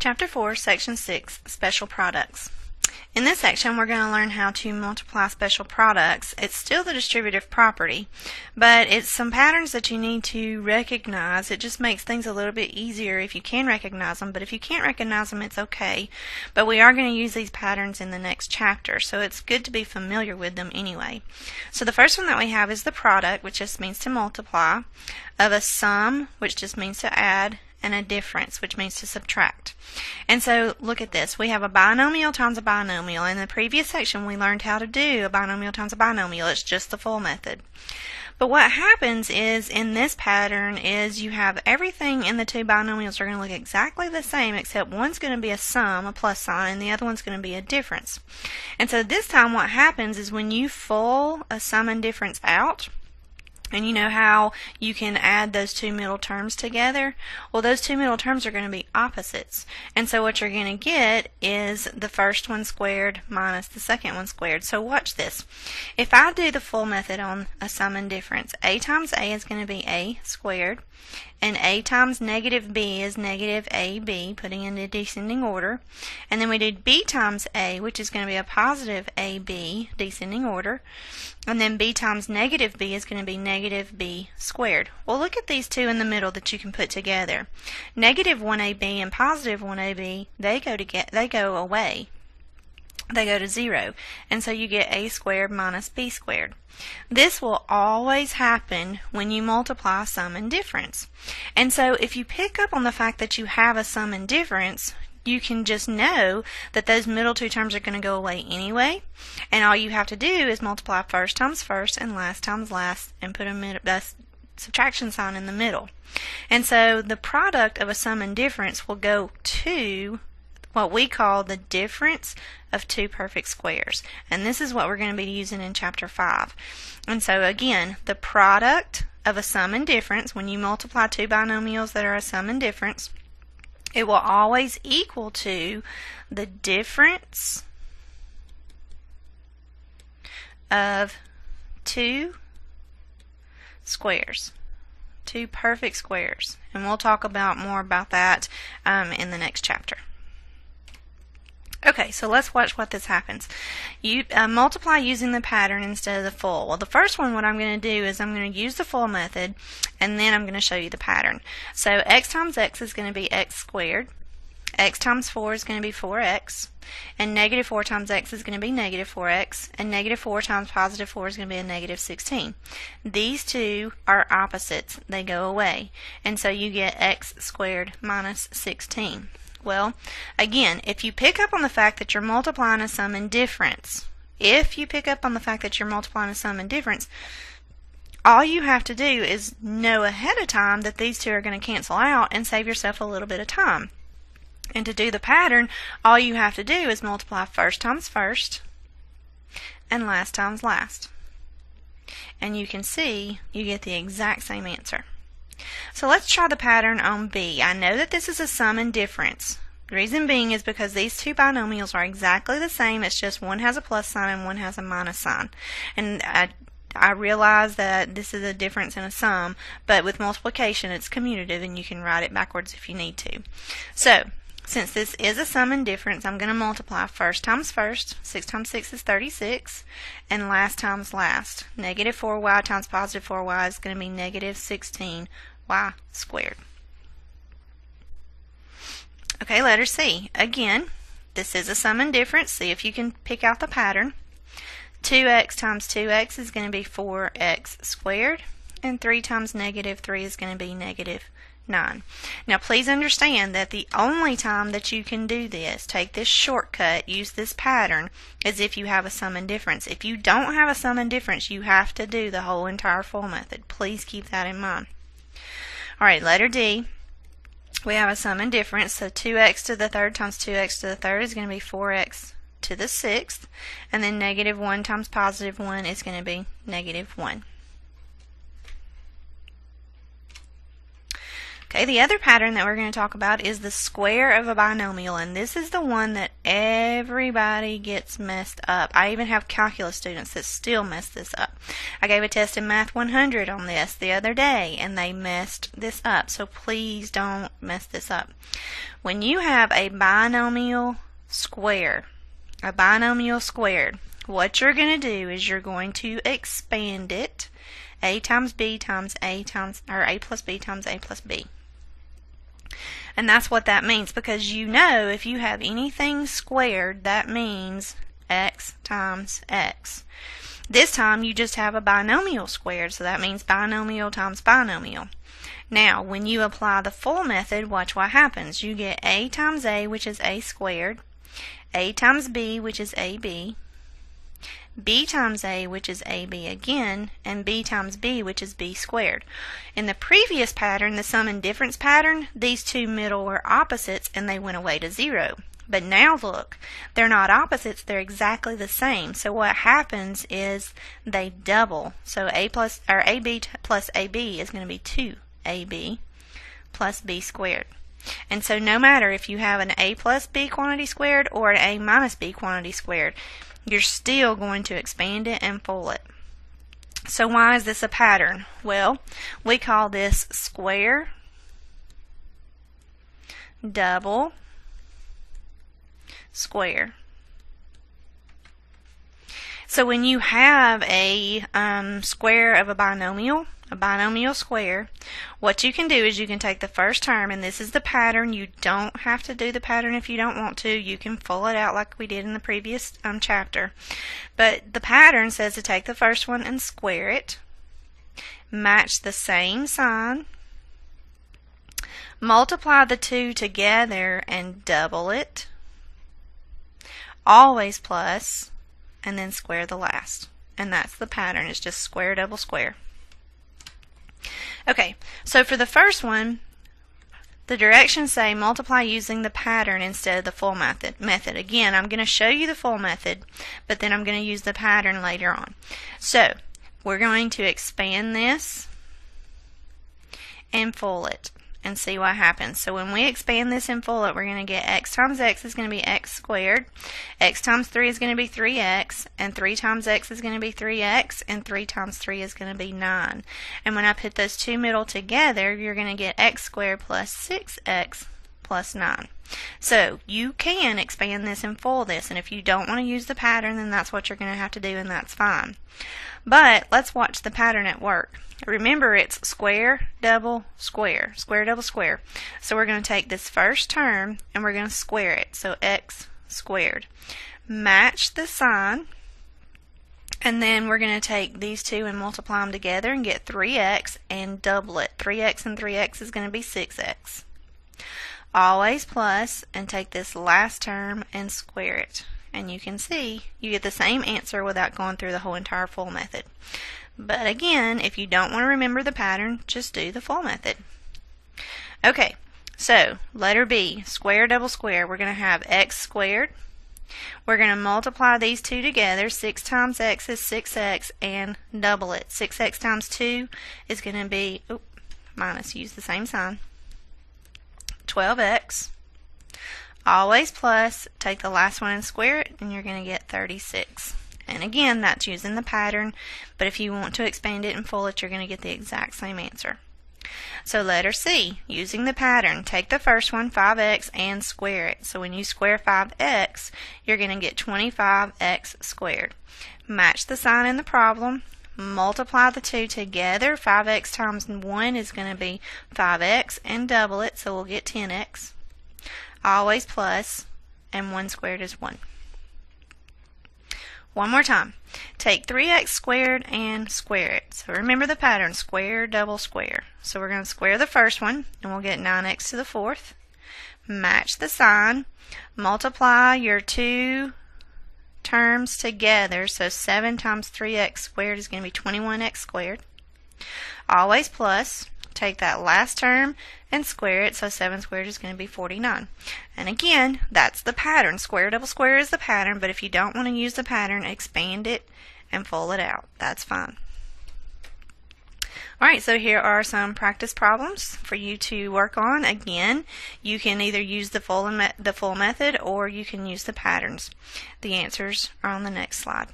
Chapter 4, Section 6, Special Products. In this section, we're going to learn how to multiply special products. It's still the distributive property, but it's some patterns that you need to recognize. It just makes things a little bit easier if you can recognize them, but if you can't recognize them, it's okay. But we are going to use these patterns in the next chapter, so it's good to be familiar with them anyway. So the first one that we have is the product, which just means to multiply, of a sum, which just means to add, and a difference, which means to subtract. And so look at this. We have a binomial times a binomial. In the previous section we learned how to do a binomial times a binomial. It's just the full method. But what happens is in this pattern is you have everything in the two binomials are going to look exactly the same, except one's going to be a sum, a plus sign, and the other one's going to be a difference. And so this time what happens is when you full a sum and difference out, and you know how you can add those two middle terms together? Well, those two middle terms are going to be opposites. And so what you're going to get is the first one squared minus the second one squared. So watch this. If I do the full method on a sum and difference, a times a is going to be a squared, and a times negative b is negative ab, putting in the descending order. And then we did b times a, which is going to be a positive ab, descending order. And then b times negative b is going to be negative b squared. Well, look at these two in the middle that you can put together. Negative 1ab and positive 1ab, they go away. They go to 0. And so you get a squared minus b squared. This will always happen when you multiply sum and difference. And so if you pick up on the fact that you have a sum and difference, you can just know that those middle two terms are going to go away anyway, and all you have to do is multiply first times first and last times last and put a subtraction sign in the middle. And so the product of a sum and difference will go to what we call the difference of two perfect squares. And this is what we're going to be using in Chapter 5. And so again, the product of a sum and difference, when you multiply two binomials that are a sum and difference, it will always equal to the difference of two squares, two perfect squares. And we'll talk more about that in the next chapter. Okay, so let's watch what this happens. You multiply using the pattern instead of the full. Well, the first one, what I'm going to do is I'm going to use the full method, and then I'm going to show you the pattern. So x times x is going to be x squared. X times 4 is going to be 4x. And negative 4 times x is going to be negative 4x. And negative 4 times positive 4 is going to be a negative 16. These two are opposites. They go away. And so you get x squared minus 16. Well, again, if you pick up on the fact that you're multiplying a sum and difference, all you have to do is know ahead of time that these two are going to cancel out and save yourself a little bit of time. And to do the pattern, all you have to do is multiply first times first and last times last. And you can see you get the exact same answer. So let's try the pattern on B. I know that this is a sum and difference. The reason being is because these two binomials are exactly the same. It's just one has a plus sign and one has a minus sign. And I realize that this is a difference in a sum, but with multiplication it's commutative and you can write it backwards if you need to. So since this is a sum and difference, I'm going to multiply first times first. 6 times 6 is 36. And last times last. Negative 4y times positive 4y is going to be negative 16y squared. Okay, letter C. Again, this is a sum and difference. See if you can pick out the pattern. 2x times 2x is going to be 4x squared. And 3 times negative 3 is going to be negative 9. Now please understand that the only time that you can do this, take this shortcut, use this pattern, is if you have a sum and difference. If you don't have a sum and difference, you have to do the whole entire full method. Please keep that in mind. Alright, letter D. We have a sum and difference, so 2x to the third times 2x to the third is going to be 4x to the sixth, and then negative 1 times positive 1 is going to be negative 1. Okay, the other pattern that we're going to talk about is the square of a binomial, and this is the one that everybody gets messed up. I even have calculus students that still mess this up. I gave a test in Math 100 on this the other day, and they messed this up, so please don't mess this up. When you have a binomial square, what you're going to do is you're going to expand it. A times B times A times, or A plus B times A plus B. And that's what that means, because you know if you have anything squared, that means x times x. This time you just have a binomial squared, so that means binomial times binomial. Now, when you apply the full method, watch what happens. You get A times A, which is A squared, A times B, which is AB, B times A, which is AB again, and B times B, which is B squared. In the previous pattern, the sum and difference pattern, these two middle were opposites and they went away to 0. But now look, they're not opposites, they're exactly the same. So what happens is they double. So AB plus AB is going to be 2AB plus B squared. And so no matter if you have an A plus B quantity squared or an A minus B quantity squared, you're still going to expand it and full it. So why is this a pattern? Well, we call this square, double, square. So when you have a square of a binomial square, what you can do is you can take the first term, and this is the pattern. You don't have to do the pattern if you don't want to. You can full it out like we did in the previous chapter. But the pattern says to take the first one and square it, match the same sign, multiply the two together and double it, always plus, and then square the last. And that's the pattern. It's just square, double, square. Okay, so for the first one, the directions say multiply using the pattern instead of the full method. Again, I'm going to show you the full method, but then I'm going to use the pattern later on. So, we're going to expand this and full it and see what happens. So when we expand this and full it, we're going to get x times x is going to be x squared, x times 3 is going to be 3x, and 3 times x is going to be 3x, and 3 times 3 is going to be 9. And when I put those two middle together, you're going to get x squared plus 6x plus 9. So you can expand this and full this, and if you don't want to use the pattern, then that's what you're going to have to do, and that's fine. But let's watch the pattern at work. Remember, it's square, double, square, square, double, square. So we're going to take this first term and we're going to square it. So x squared. Match the sign, and then we're going to take these two and multiply them together and get 3x and double it. 3x and 3x is going to be 6x. Always plus, and take this last term and square it. And you can see you get the same answer without going through the whole entire full method. But again, if you don't want to remember the pattern, just do the full method. Okay, so letter B, square, double, square. We're going to have x squared. We're going to multiply these two together. 6 times x is 6x, and double it. 6x times 2 is going to be, minus, use the same sign, 12x. Always plus, take the last one and square it, and you're going to get 36. And again, that's using the pattern, but if you want to expand it and full it, you're going to get the exact same answer. So letter C, using the pattern, take the first one, 5x, and square it. So when you square 5x, you're going to get 25x squared. Match the sign in the problem, multiply the two together. 5x times 1 is going to be 5x, and double it, so we'll get 10x. Always plus, and 1 squared is 1. One more time. Take 3x squared and square it. So remember the pattern, square, double, square. So we're going to square the first one, and we'll get 9x to the 4th. Match the sign. Multiply your two terms together. So 7 times 3x squared is going to be 21x squared. Always plus. Take that last term and square it, so 7 squared is going to be 49. And again, that's the pattern. Square, double, square is the pattern, but if you don't want to use the pattern, expand it and full it out. That's fine. Alright, so here are some practice problems for you to work on. Again, you can either use the full method or you can use the patterns. The answers are on the next slide.